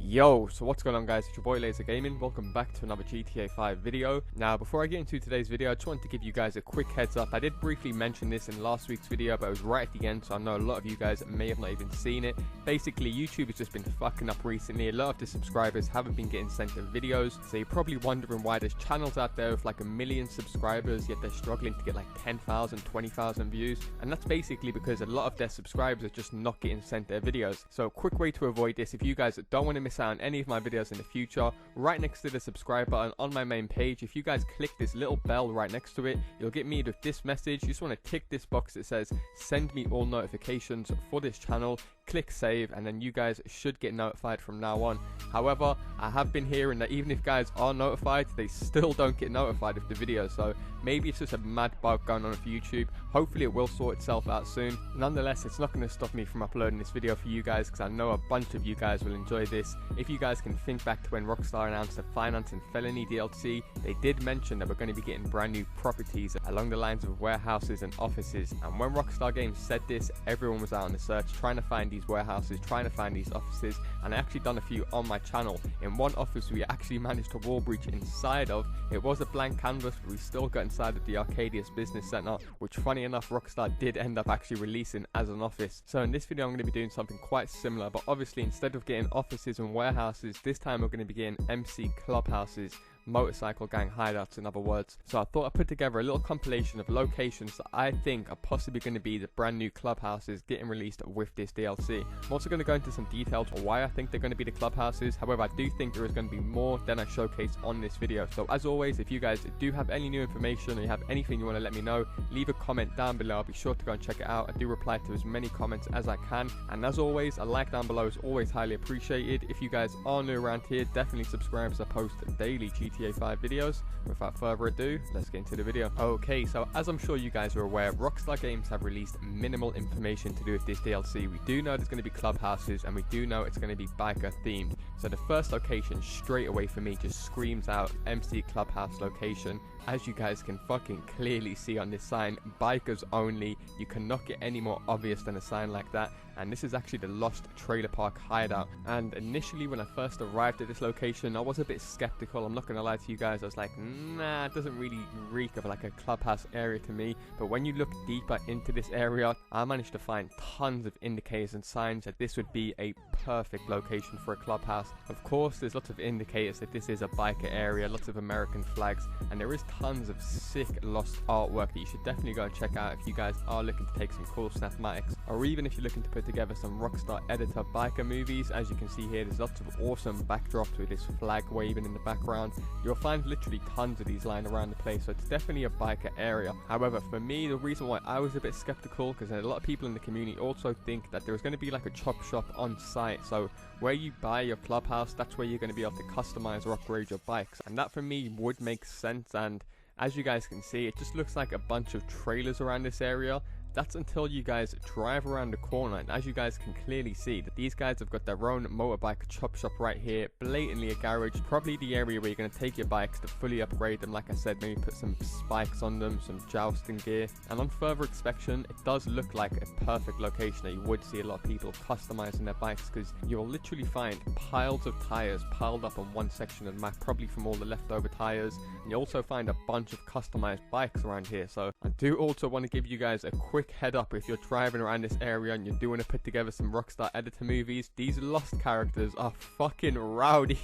Yo, so what's going on guys, it's your boy LaazrGaming. Welcome back to another GTA 5 video. Now before I get into today's video, I just wanted to give you guys a quick heads up. I did briefly mention this in last week's video, but it was right at the end, so I know a lot of you guys may have not even seen it. Basically, YouTube has just been fucking up recently. A lot of the subscribers haven't been getting sent the videos, so you're probably wondering why there's channels out there with like 1 million subscribers, yet they're struggling to get like 10,000, 20,000 views. And that's basically because a lot of their subscribers are just not getting sent their videos. So a quick way to avoid this, if you guys don't want to miss out on any of my videos in the future, right next to the subscribe button on my main page, if you guys click this little bell right next to it, you'll get me with this message. You just want to tick this box that says send me all notifications for this channel, click save, and then you guys should get notified from now on. However, I have been hearing that even if guys are notified, they still don't get notified of the videos, so maybe it's just a mad bug going on with YouTube. Hopefully it will sort itself out soon. Nonetheless, it's not going to stop me from uploading this video for you guys, because I know a bunch of you guys will enjoy this. If you guys can think back to when Rockstar announced the Finance and Felony DLC, they did mention that we're going to be getting brand new properties along the lines of warehouses and offices, and when Rockstar Games said this, everyone was out on the search trying to find these warehouses, trying to find these offices, and I actually done a few on my channel. In one office we actually managed to wall breach inside of. It was a blank canvas, but we still got inside of the Arcadius Business Center, which funny enough Rockstar did end up actually releasing as an office. So in this video I'm going to be doing something quite similar, but obviously instead of getting offices and warehouses, this time we're going to be getting MC Clubhouses, motorcycle gang hideouts in other words. So I thought I'd put together a little compilation of locations that I think are possibly going to be the brand new clubhouses getting released with this DLC. I'm also going to go into some details on why I think they're going to be the clubhouses. However, I do think there is going to be more than I showcase on this video. So as always, if you guys do have any new information or you have anything you want to let me know, leave a comment down below. I'll be sure to go and check it out. I do reply to as many comments as I can, and as always, a like down below is always highly appreciated. If you guys are new around here, definitely subscribe as I post daily GTA 5 videos. Without further ado, let's get into the video. Okay, so as I'm sure you guys are aware, Rockstar Games have released minimal information to do with this DLC. We do know there's going to be clubhouses, and we do know it's going to be biker themed. So the first location straight away for me just screams out MC Clubhouse location. As you guys can fucking clearly see on this sign, bikers only. You cannot get any more obvious than a sign like that. And this is actually the Lost Trailer Park hideout. And initially when I first arrived at this location, I was a bit skeptical. I'm not gonna lie to you guys. I was like, nah, it doesn't really reek of like a clubhouse area to me. But when you look deeper into this area, I managed to find tons of indicators and signs that this would be a perfect location for a clubhouse. Of course, there's lots of indicators that this is a biker area, lots of American flags, and there is tons of sick lost artwork that you should definitely go and check out if you guys are looking to take some cool cinematics, or even if you're looking to put together some Rockstar editor biker movies. As you can see here, there's lots of awesome backdrops with this flag waving in the background. You'll find literally tons of these lying around the place, so it's definitely a biker area. However, for me, the reason why I was a bit skeptical, because a lot of people in the community also think that there's going to be like a chop shop on site. So where you buy your clubhouse, that's where you're going to be able to customize or upgrade your bikes, and that for me would make sense. And as you guys can see, it just looks like a bunch of trailers around this area. That's until you guys drive around the corner, and as you guys can clearly see, that these guys have got their own motorbike chop shop right here, blatantly a garage, probably the area where you're going to take your bikes to fully upgrade them. Like I said, maybe put some spikes on them, some jousting gear, and on further inspection, it does look like a perfect location that you would see a lot of people customizing their bikes, because you'll literally find piles of tires piled up on one section of the map, probably from all the leftover tires, and you also find a bunch of customized bikes around here. So I do also want to give you guys a quick head up if you're driving around this area and you're doing to put together some Rockstar editor movies. These lost characters are fucking rowdy.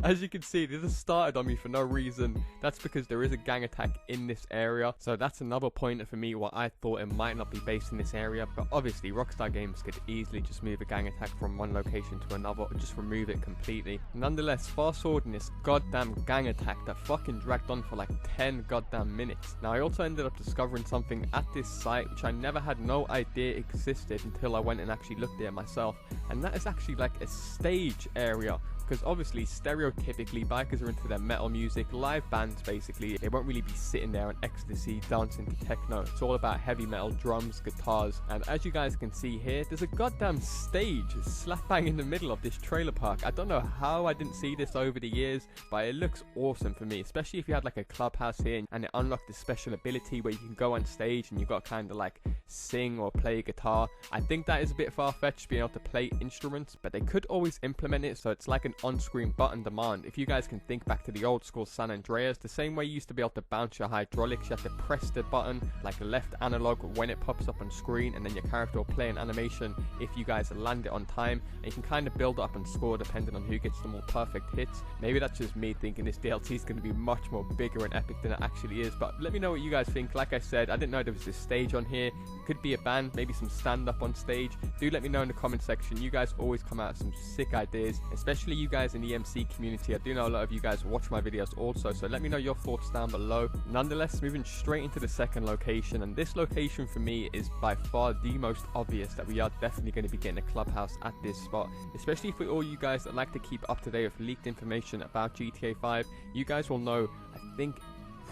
As you can see, they just started on me for no reason. That's because there is a gang attack in this area, so that's another pointer for me why I thought it might not be based in this area. But obviously Rockstar Games could easily just move a gang attack from one location to another, or just remove it completely. Nonetheless, fast forwarding this goddamn gang attack that fucking dragged on for like 10 goddamn minutes. Now I also ended up discovering something at this site which I never had no idea existed until I went and actually looked there myself, and that is actually like a stage area. because obviously stereotypically bikers are into their metal music, live bands basically. They won't really be sitting there on ecstasy dancing to techno. It's all about heavy metal, drums, guitars, and as you guys can see here, there's a goddamn stage slap bang in the middle of this trailer park. I don't know how I didn't see this over the years, but it looks awesome for me, especially if you had like a clubhouse here and it unlocked this special ability where you can go on stage and you got kind of like sing or play guitar. I think that is a bit far-fetched being able to play instruments, but they could always implement it so it's like an on-screen button demand. If you guys can think back to the old school San Andreas, the same way you used to be able to bounce your hydraulics, you have to press the button like left analog when it pops up on screen, and then your character will play an animation if you guys land it on time, and you can kind of build up and score depending on who gets the more perfect hits. Maybe that's just me thinking this DLC is going to be much more bigger and epic than it actually is, but let me know what you guys think. Like I said, I didn't know there was this stage on here. It could be a band, maybe some stand-up on stage. Do let me know in the comment section. You guys always come out with some sick ideas, especially you guys in the MC community. I do know a lot of you guys watch my videos also, so let me know your thoughts down below. Nonetheless, moving straight into the second location, and this location for me is by far the most obvious that we are definitely going to be getting a clubhouse at this spot, especially for all you guys that like to keep up to date with leaked information about GTA 5. You guys will know, I think,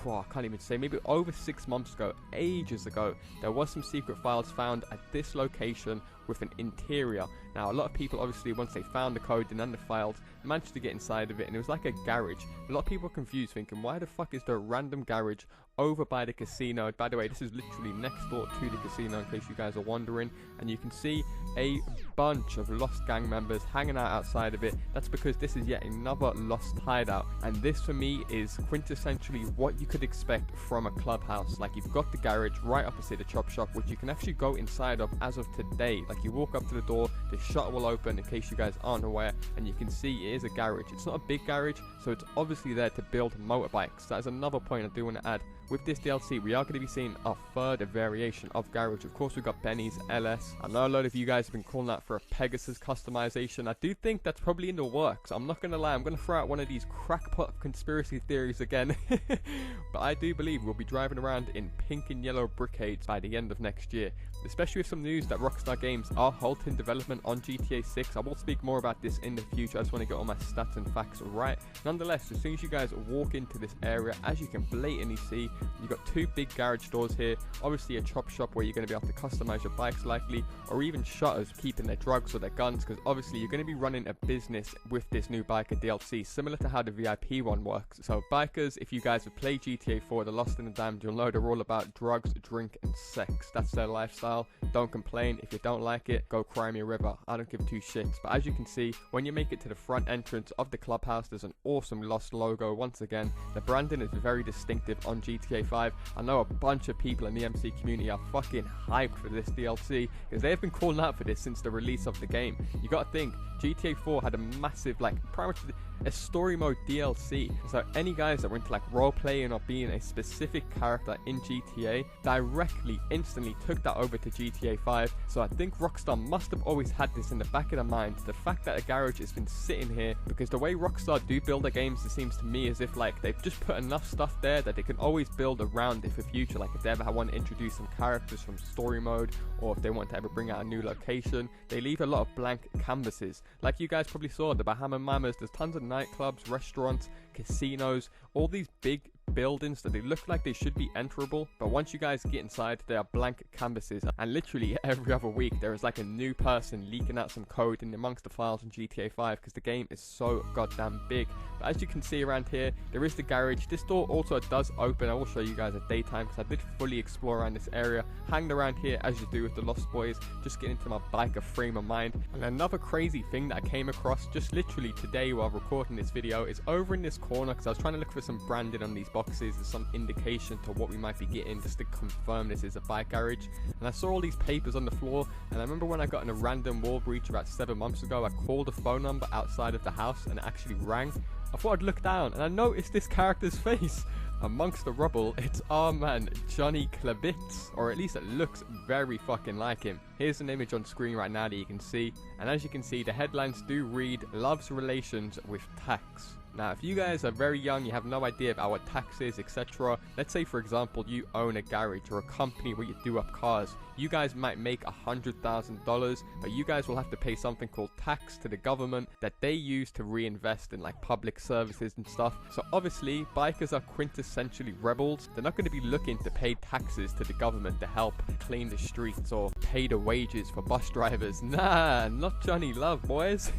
I can't even say, maybe over 6 months ago, ages ago, there was some secret files found at this location with an interior. Now, a lot of people, obviously, once they found the code and then the files, managed to get inside of it, and it was like a garage. A lot of people are confused, thinking, why the fuck is there a random garage over by the casino? By the way, this is literally next door to the casino, in case you guys are wondering, and you can see a bunch of lost gang members hanging out outside of it. That's because this is yet another lost hideout, and this for me is quintessentially what you could expect from a clubhouse. Like, you've got the garage right opposite the chop shop, which you can actually go inside of as of today. Like, you walk up to the door, the shutter will open, in case you guys aren't aware, and you can see it is a garage. It's not a big garage, so it's obviously there to build motorbikes. That is another point I do want to add. With this DLC, we are going to be seeing a further variation of garage. Of course, we've got Benny's LS. I know a lot of you guys have been calling out for a Pegasus customization. I do think that's probably in the works. I'm not going to lie, I'm going to throw out one of these crackpot conspiracy theories again. But I do believe we'll be driving around in pink and yellow Brickades by the end of next year. Especially with some news that Rockstar Games are halting development on GTA 6. I will speak more about this in the future. I just want to get all my stats and facts right. Nonetheless, as soon as you guys walk into this area, as you can blatantly see, you've got two big garage doors here. Obviously a chop shop where you're going to be able to customize your bikes likely, or even shutters keeping their drugs or their guns, because obviously you're going to be running a business with this new biker DLC, similar to how the VIP one works. So bikers, if you guys have played GTA 4, The Lost and the Damned, you'll know they're all about drugs, drink and sex. That's their lifestyle. Don't complain. If you don't like it, go cry me a river. I don't give two shits. But as you can see, when you make it to the front entrance of the clubhouse, there's an awesome Lost logo. Once again, the branding is very distinctive on GTA 5. I know a bunch of people in the MC community are fucking hyped for this DLC, because they have been calling out for this since the release of the game. You gotta think, GTA 4 had a massive, like, pretty much a story mode DLC. So any guys that were into like role playing or being a specific character in GTA directly, instantly took that over to GTA 5. So I think Rockstar must have always had this in the back of their mind. The fact that a garage has been sitting here, because the way Rockstar do build their games, it seems to me as if like they've just put enough stuff there that they can always build around it for future. Like if they ever want to introduce some characters from story mode, or if they want to ever bring out a new location, they leave a lot of blank canvases. Like you guys probably saw the Bahama Mamas, there's tons of nightclubs, restaurants, casinos, all these big buildings that they look like they should be enterable, but once you guys get inside, they are blank canvases, and literally every other week there is like a new person leaking out some code in amongst the files in GTA 5 because the game is so goddamn big. But as you can see around here, there is the garage. This door also does open. I will show you guys at daytime because I did fully explore around this area, hanged around here as you do with the Lost Boys, just getting into my biker frame of mind. And another crazy thing that I came across just literally today while recording this video is over in this corner, because I was trying to look for some branding on these boxes as some indication to what we might be getting, just to confirm this is a bike garage. And I saw all these papers on the floor, and I remember when I got in a random wall breach about 7 months ago, I called a phone number outside of the house and it actually rang. I thought I'd look down and I noticed this character's face amongst the rubble. It's our man Johnny Klebitz, or at least it looks very fucking like him. Here's an image on screen right now that you can see, and as you can see, the headlines do read "Loves Relations with Tax." Now, if you guys are very young, you have no idea about what tax is, etc. Let's say, for example, you own a garage or a company where you do up cars. You guys might make $100,000, but you guys will have to pay something called tax to the government that they use to reinvest in like public services and stuff. So obviously, bikers are quintessentially rebels. They're not going to be looking to pay taxes to the government to help clean the streets or pay the wages for bus drivers. Nah, not Johnny Love, boys.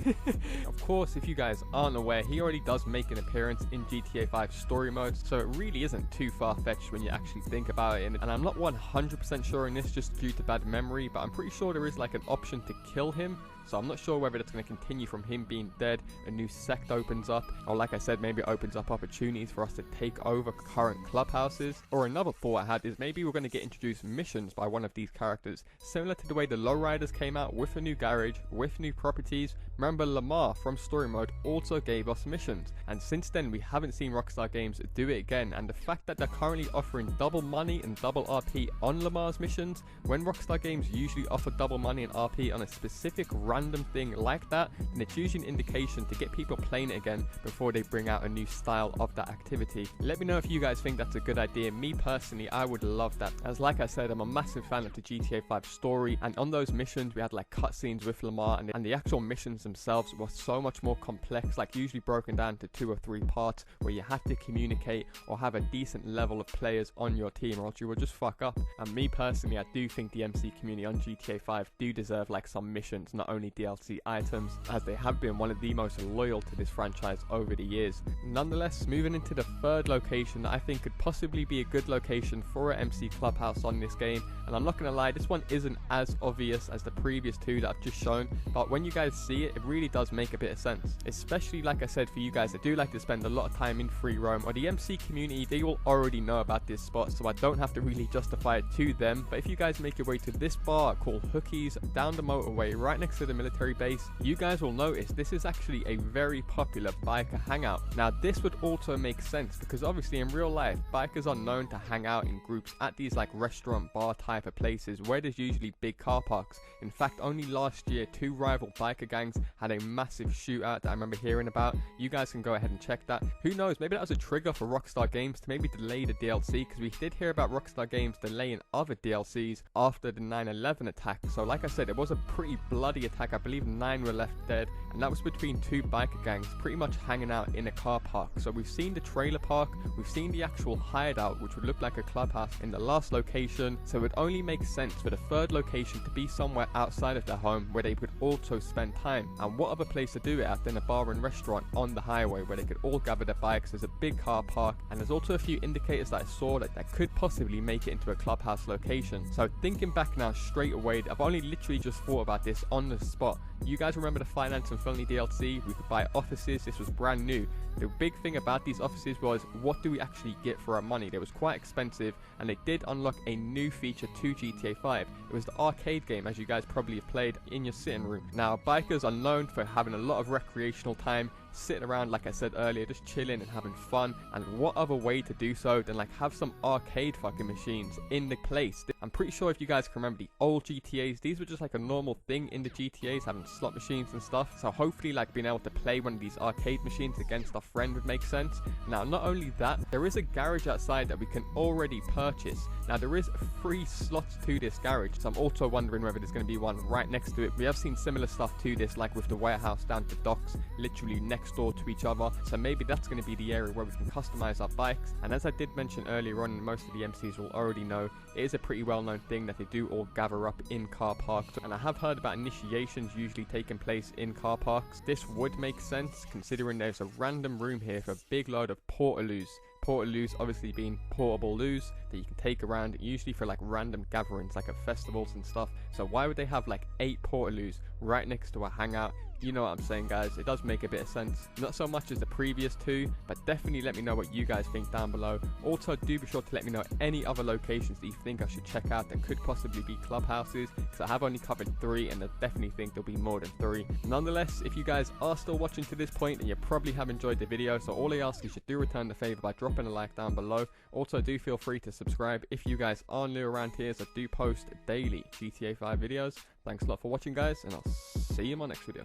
Of course, if you guys aren't aware, he already does make an appearance in GTA 5 story mode, so it really isn't too far-fetched when you actually think about it. And I'm not 100% sure in this just due to bad memory, but I'm pretty sure there is like an option to kill him. So I'm not sure whether that's going to continue from him being dead, a new sect opens up, or like I said, maybe it opens up opportunities for us to take over current clubhouses. Or another thought I had is maybe we're going to get introduced missions by one of these characters, similar to the way the lowriders came out with a new garage, with new properties. Remember, Lamar from story mode also gave us missions, and since then we haven't seen Rockstar Games do it again. And the fact that they're currently offering double money and double RP on Lamar's missions, when Rockstar Games usually offer double money and RP on a specific random thing like that, then it's usually an indication to get people playing it again before they bring out a new style of that activity. Let me know if you guys think that's a good idea. Me personally, I would love that, as like I said, I'm a massive fan of the GTA 5 story, and on those missions we had like cutscenes with Lamar, and the actual missions themselves were so much more complex, like usually broken down to 2 or 3 parts where you had to communicate or have a decent level of players on your team, or else you would just fuck up. And me personally, I do think the MC community on GTA 5 do deserve like some missions, not only DLC items, as they have been one of the most loyal to this franchise over the years. Nonetheless, moving into the third location that I think could possibly be a good location for an MC Clubhouse on this game, and I'm not going to lie, this one isn't as obvious as the previous 2 that I've just shown, but when you guys see it, it really does make a bit of sense. Especially, like I said, for you guys that do like to spend a lot of time in free roam, or the MC community, they will already know about this spot, so I don't have to really justify it to them. But if you guys make your way to this bar called Hookies down the motorway right next to the military base, you guys will notice this is actually a very popular biker hangout. Now this would also make sense because obviously in real life, bikers are known to hang out in groups at these like restaurant bar type of places where there's usually big car parks. In fact, only last year 2 rival biker gangs had a massive shootout that I remember hearing about. You guys can go ahead and check that. Who knows, maybe that was a trigger for Rockstar Games to maybe delay the DLC, because we did hear about Rockstar Games delaying other DLCs after the 9/11 attack. So like I said, it was a pretty bloody attack. I believe 9 were left dead, and that was between 2 biker gangs pretty much hanging out in a car park. So we've seen the trailer park, we've seen the actual hideout, which would look like a clubhouse in the last location, so it would only make sense for the third location to be somewhere outside of their home where they could also spend time. And what other place to do it at than a bar and restaurant on the highway where they could all gather their bikes. There's a big car park, and there's also a few indicators that I saw that could possibly make it into a clubhouse location. So thinking back now straight away, I've only literally just thought about this on the spot. You guys remember the Finance and Felony DLC? We could buy offices. This was brand new. The big thing about these offices was, what do we actually get for our money? They was quite expensive, and they did unlock a new feature to GTA 5. It was the arcade game, as you guys probably have played in your sitting room. Now, bikers are known for having a lot of recreational time, sitting around, like I said earlier, just chilling and having fun. And what other way to do so than like have some arcade fucking machines in the place? I'm pretty sure if you guys can remember the old GTAs, these were just like a normal thing in the GTAs, having slot machines and stuff. So hopefully like being able to play one of these arcade machines against a friend would make sense. Now, not only that, there is a garage outside that we can already purchase. Now, there is 3 slots to this garage, so I'm also wondering whether there's going to be one right next to it. We have seen similar stuff to this, like with the warehouse down to docks, literally next door to each other. So maybe that's going to be the area where we can customize our bikes. And as I did mention earlier on, most of the MCs will already know, it is a pretty well-known thing that they do all gather up in car parks. And I have heard about initiations usually taking place in car parks. This would make sense considering there's a random room here for a big load of portaloos. Portaloos obviously being portable loos that you can take around, usually for like random gatherings like at festivals and stuff. So why would they have like 8 portaloos right next to a hangout? You know what I'm saying, guys. It does make a bit of sense. Not so much as the previous 2, but definitely let me know what you guys think down below. Also, do be sure to let me know any other locations that you think I should check out that could possibly be clubhouses, because I have only covered 3, and I definitely think there'll be more than 3. Nonetheless, if you guys are still watching to this point, and you probably have enjoyed the video, so all I ask is you do return the favor by dropping a like down below. Also, do feel free to subscribe if you guys are new around here, so I do post daily GTA 5 videos. Thanks a lot for watching, guys, and I'll see you in my next video.